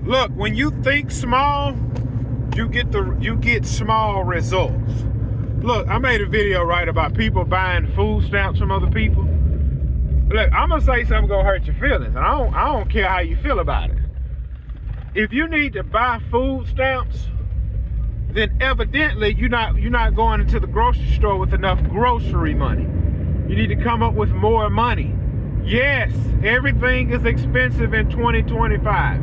Look, when you think small, you get small results. Look, I made a video right about people buying food stamps from other people. Look, I'm gonna say something gonna hurt your feelings, and I don't care how you feel about it. If you need to buy food stamps, then evidently you're not going into the grocery store with enough grocery money. You need to come up with more money. Yes, everything is expensive in 2025.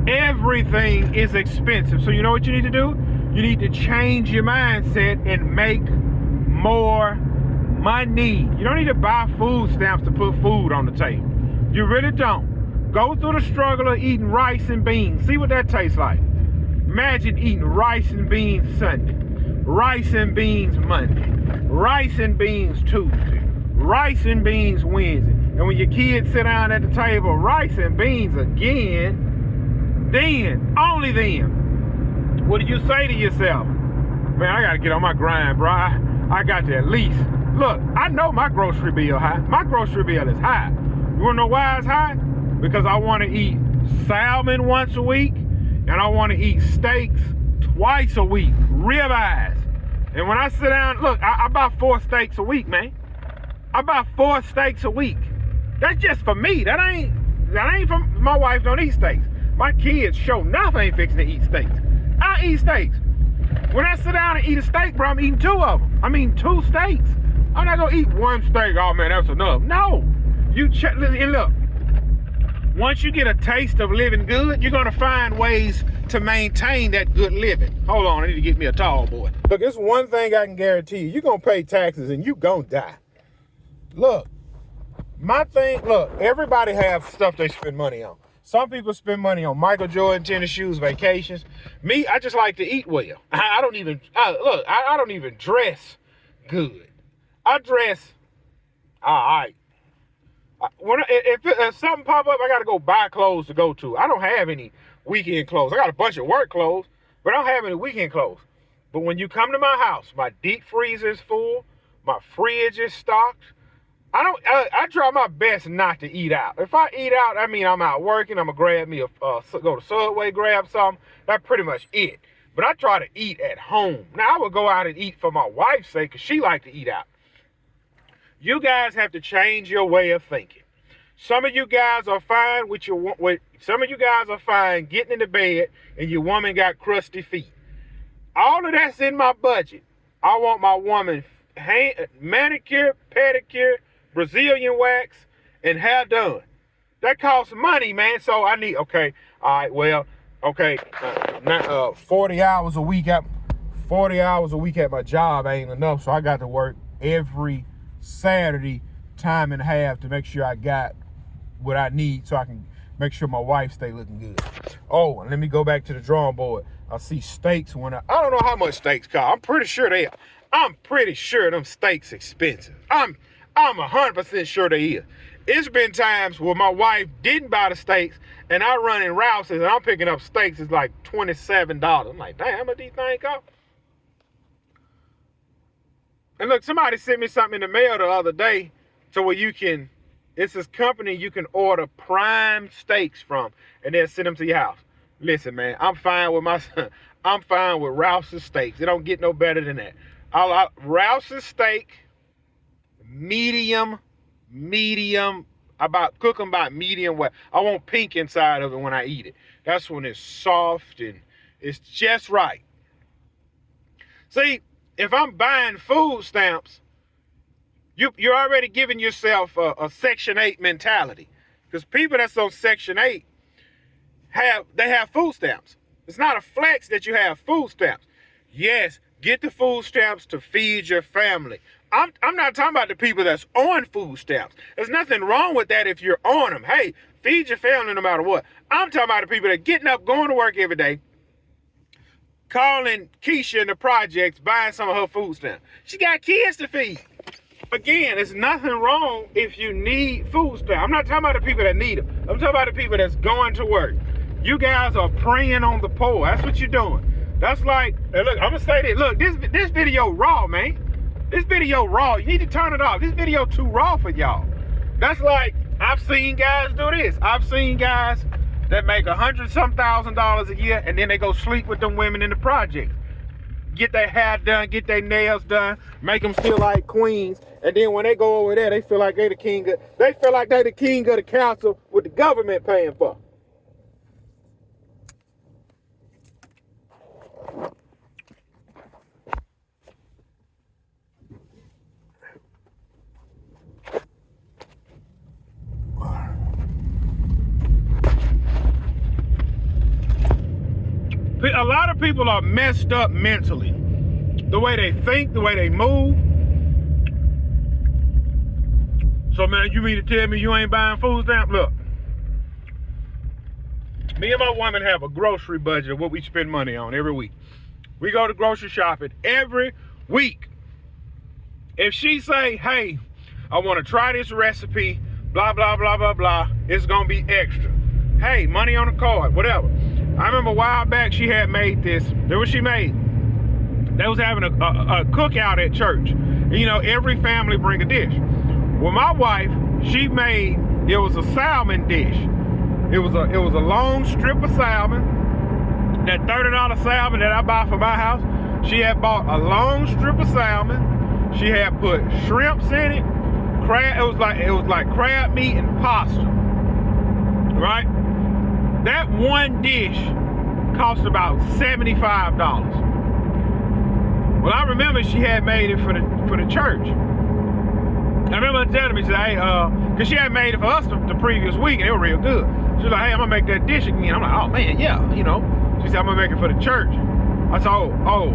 Everything is expensive. So you know what you need to do? You need to change your mindset and make more money. You don't need to buy food stamps to put food on the table. You really don't. Go through the struggle of eating rice and beans. See what that tastes like. Imagine eating rice and beans Sunday, rice and beans Monday, rice and beans Tuesday, rice and beans Wednesday. And when your kids sit down at the table, rice and beans again, then, only then, what do you say to yourself? Man, I gotta get on my grind, bro. I got to at least, look, I know my grocery bill high. My grocery bill is high. You wanna know why it's high? Because I wanna eat salmon once a week, and I wanna eat steaks twice a week, ribeyes. And when I sit down, look, I buy 4 steaks a week, man. I buy 4 steaks a week. That's just for me. That ain't for my wife. Don't eat steaks. My kids sure enough ain't fixing to eat steaks. I eat steaks. When I sit down and eat a steak, bro, I'm eating 2 of them. I mean 2 steaks. I'm not gonna eat 1 steak. Oh man, that's enough. No. You check and look. Once you get a taste of living good, you're gonna find ways to maintain that good living. Hold on, I need to get me a tall boy. Look, there's one thing I can guarantee you. You're gonna pay taxes and you gonna die. Look, my thing, look, everybody have stuff they spend money on. Some people spend money on Michael Jordan tennis shoes, vacations. Me, I just like to eat well. I don't even dress good. I dress all right. If something pop up, I gotta go buy clothes to go to. I don't have any weekend clothes. I got a bunch of work clothes, but I don't have any weekend clothes. But when you come to my house, my deep freezer is full, my fridge is stocked. I try my best not to eat out. If I eat out, I mean I'm out working. I'm gonna grab me go to Subway, grab something. That's pretty much it. But I try to eat at home. Now I would go out and eat for my wife's sake, cause she like to eat out. You guys have to change your way of thinking. Some of you guys are fine some of you guys are fine getting in the bed and your woman got crusty feet. All of that's in my budget. I want my woman manicure, pedicure, Brazilian wax, and hair done. That costs money, man. So I need, 40 hours a week at 40 hours a week at my job ain't enough. So I got to work every Saturday time and a half to make sure I got what I need so I can make sure my wife stay looking good. Oh, and let me go back to the drawing board. I see steaks I don't know how much steaks cost. I'm pretty sure them steaks expensive. I'm 100% sure they is. It's been times where my wife didn't buy the steaks and I run in Rouse's and I'm picking up steaks. It's like $27. I'm like, damn, how much these things cost? And look, somebody sent me something in the mail the other day to where it's this company you can order prime steaks from and they'll send them to your house. Listen, man, I'm fine with Rouse's steaks. It don't get no better than that. Rouse's steak, medium, cook them about medium well. I want pink inside of it when I eat it. That's when it's soft and it's just right. See, if I'm buying food stamps, you're already giving yourself a Section 8 mentality. Because people that's on Section 8 have food stamps. It's not a flex that you have food stamps. Yes, get the food stamps to feed your family. I'm not talking about the people that's on food stamps. There's nothing wrong with that if you're on them. Hey, feed your family no matter what. I'm talking about the people that getting up, going to work every day, calling Keisha in the projects, buying some of her food stamps. She got kids to feed. Again, there's nothing wrong if you need food stamps. I'm not talking about the people that need them. I'm talking about the people that's going to work. You guys are preying on the poor. That's what you're doing. That's like, and look, I'm gonna say this. Look, this video raw, man. This video raw. You need to turn it off. This video too raw for y'all. That's like, I've seen guys do this. I've seen guys that make $100-some thousand a year, and then they go sleep with them women in the projects. Get their hair done, get their nails done, make them feel like queens, and then when they go over there, they feel like they the king of the castle with the government paying for. A lot of people are messed up mentally. The way they think, the way they move. So, man, you mean to tell me you ain't buying food stamps? Look, me and my woman have a grocery budget of what we spend money on every week. We go to grocery shopping every week. If she say, hey, I want to try this recipe, blah, blah, blah, blah, blah, it's going to be extra. Hey, money on the card, whatever. I remember a while back she had made this. That what she made. They was having a cookout at church. And, you know, every family bring a dish. Well, my wife, she made, it was a salmon dish. It was a long strip of salmon. That $30 salmon that I buy for my house, she had bought a long strip of salmon. She had put shrimps in it. It was like crab meat and pasta. Right? That one dish cost about $75. Well, I remember she had made it for the church. I remember her telling me, she said, hey, because she had made it for us the previous week, and it was real good. She was like, hey, I'm going to make that dish again. I'm like, oh, man, yeah, you know. She said, I'm going to make it for the church. I said, oh, all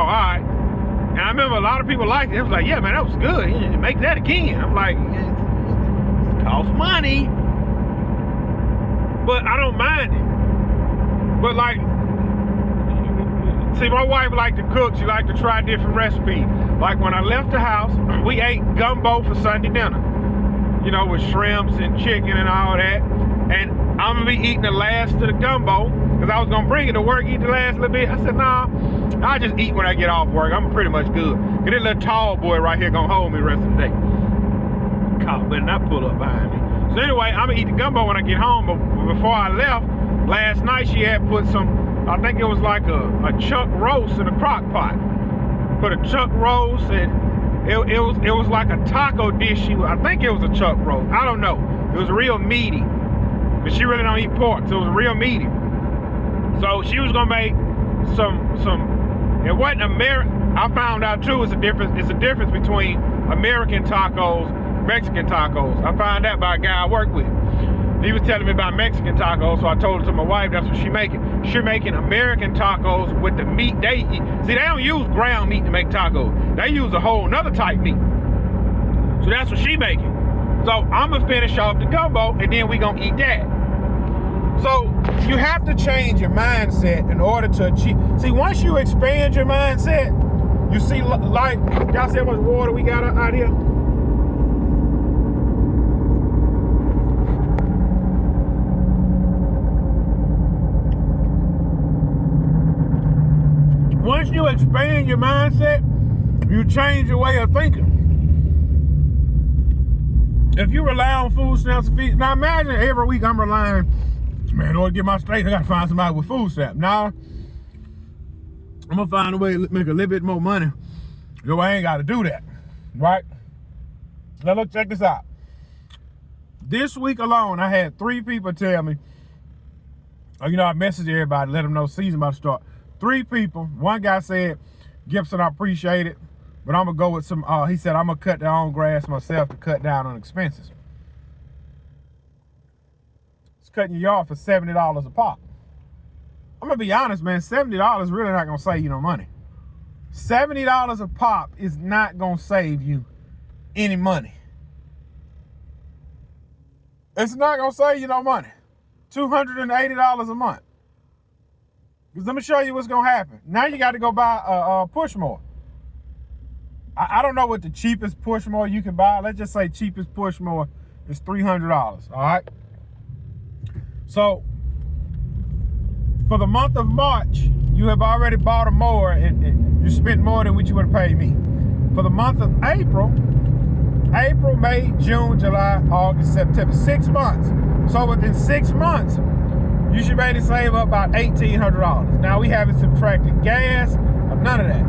right. And I remember a lot of people liked it. It was like, yeah, man, that was good. You make that again. I'm like, it costs money. But I don't mind it. But like, see, my wife liked to cook. She liked to try different recipes. Like when I left the house, we ate gumbo for Sunday dinner. You know, with shrimps and chicken and all that. And I'm gonna be eating the last of the gumbo because I was gonna bring it to work, eat the last little bit. I said, nah, I'll just eat when I get off work. I'm pretty much good. And this little tall boy right here gonna hold me the rest of the day. God, better not pull up behind me. So anyway, I'm gonna eat the gumbo when I get home. But before I left, last night she had put some, I think it was like a chuck roast in a crock pot. Put a chuck roast, and it was like a taco dish. I think it was a chuck roast. I don't know. It was real meaty. But she really don't eat pork, so it was real meaty. So she was gonna make some. It wasn't American. I found out too. It's a difference between American tacos, Mexican tacos. I found that by a guy I work with. He was telling me about Mexican tacos, so I told it to my wife. That's what she's making. She's making American tacos with the meat they eat. See, they don't use ground meat to make tacos. They use a whole nother type meat. So that's what she's making. So I'm gonna finish off the gumbo, and then we gonna eat that. So you have to change your mindset in order to achieve. See, once you expand your mindset, you see life. Y'all see how much water we got out here? Once you expand your mindset, you change your way of thinking. If you rely on food stamps and fees, now imagine every week I'm relying, man, in order to get my straight, I gotta find somebody with food stamps. Now, I'm gonna find a way to make a little bit more money. Yo, I ain't gotta do that, right? Now look, check this out. This week alone, I had 3 people tell me, I messaged everybody, let them know season about to start. 3 people. One guy said, Gibson, I appreciate it, but I'm gonna go with some, he said, I'm gonna cut down on grass myself to cut down on expenses. It's cutting you off for $70 a pop. I'm gonna be honest, man, $70 really not gonna save you no money. $70 a pop is not gonna save you any money. It's not gonna save you no money. $280 a month. Because let me show you what's gonna happen. Now you got to go buy a Pushmore. I don't know what the cheapest Pushmore you can buy. Let's just say cheapest Pushmore is $300. All right. So for the month of March, you have already bought a mower and you spent more than what you would have paid me. For the month of April, May, June, July, August, September, 6 months. So within 6 months, you should maybe save up about $1,800. Now we haven't subtracted gas or none of that.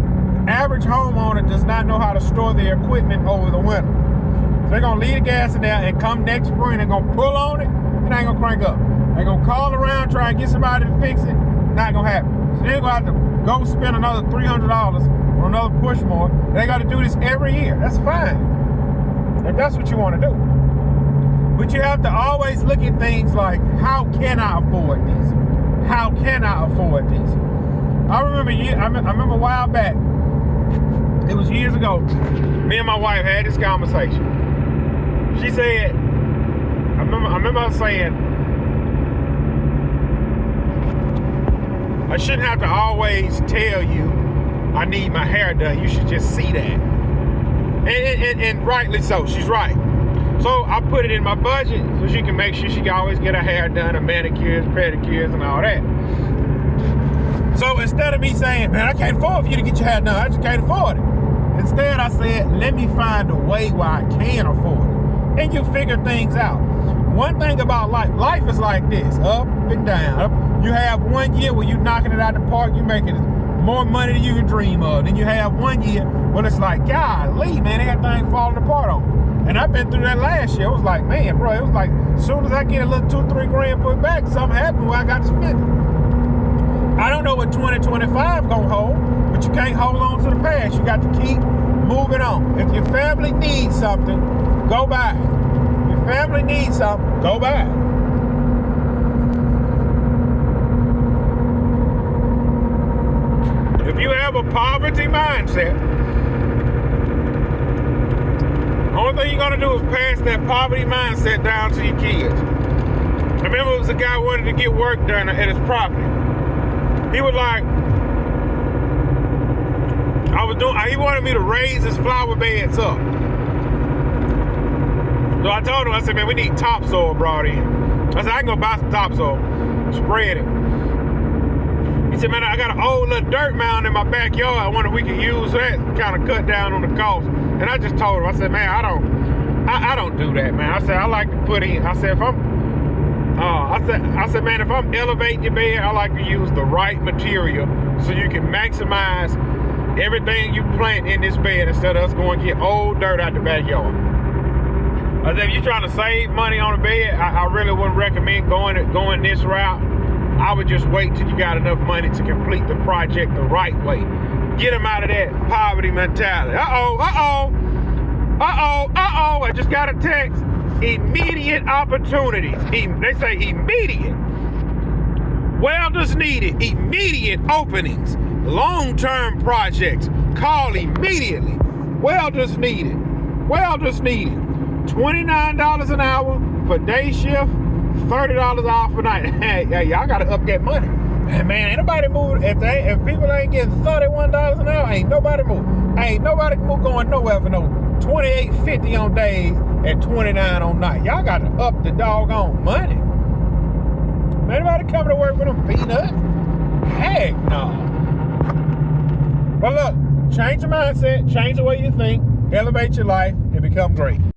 The average homeowner does not know how to store their equipment over the winter. So they're gonna leave the gas in there and come next spring, they're gonna pull on it, and it ain't gonna crank up. They're gonna call around, try and get somebody to fix it, not gonna happen. So they're gonna have to go spend another $300 on another push mower. They gotta do this every year. That's fine, if that's what you wanna do. But you have to always look at things like, how can I afford this? How can I afford this? I remember a while back, it was years ago, me and my wife had this conversation. She said, I remember her saying, I shouldn't have to always tell you I need my hair done. You should just see that. And rightly so, she's right. So I put it in my budget so she can make sure she can always get her hair done, her manicures, pedicures, and all that. So instead of me saying, man, I can't afford for you to get your hair done, I just can't afford it. Instead, I said, let me find a way where I can afford it. And you figure things out. One thing about life is like this, up and down. You have 1 year where you're knocking it out the park, you're making more money than you can dream of. Then you have 1 year when it's like, golly, man, everything falling apart on me. And I've been through that last year. It was like, man, bro, it was like, as soon as I get a little 2-3 grand put back, something happened where I got to spend it. I don't know what 2025 gonna hold, but you can't hold on to the past. You got to keep moving on. If your family needs something, go buy it. If your family needs something, go buy it. If you have a poverty mindset, the only thing you're gonna do is pass that poverty mindset down to your kids. I remember it was a guy who wanted to get work done at his property. He was like, he wanted me to raise his flower beds up. So I told him, I said, man, we need topsoil brought in. I said, I can go buy some topsoil, spread it. He said, man, I got an old little dirt mound in my backyard. I wonder if we can use that, kind of cut down on the cost. And I just told him, I said, man, I don't do that, man. I said, I like to put in. I said, I said, man, if I'm elevating your bed, I like to use the right material so you can maximize everything you plant in this bed instead of us going to get old dirt out the backyard. I said, if you're trying to save money on a bed, I really wouldn't recommend going this route. I would just wait till you got enough money to complete the project the right way. Get them out of that poverty mentality. I just got a text. Immediate opportunities. They say immediate. Welders needed. Immediate openings. Long-term projects. Call immediately. Welders needed. Welders needed. $29 an hour for day shift. $30 off for night. Hey, y'all gotta up that money. Man, ain't nobody moving. If people ain't getting $31 an hour, ain't nobody moving. Ain't nobody going nowhere for no $28.50 on days and $29 on night. Y'all gotta up the doggone money. Man, anybody coming to work for them peanuts? Heck no. But look, change your mindset, change the way you think, elevate your life, and become great.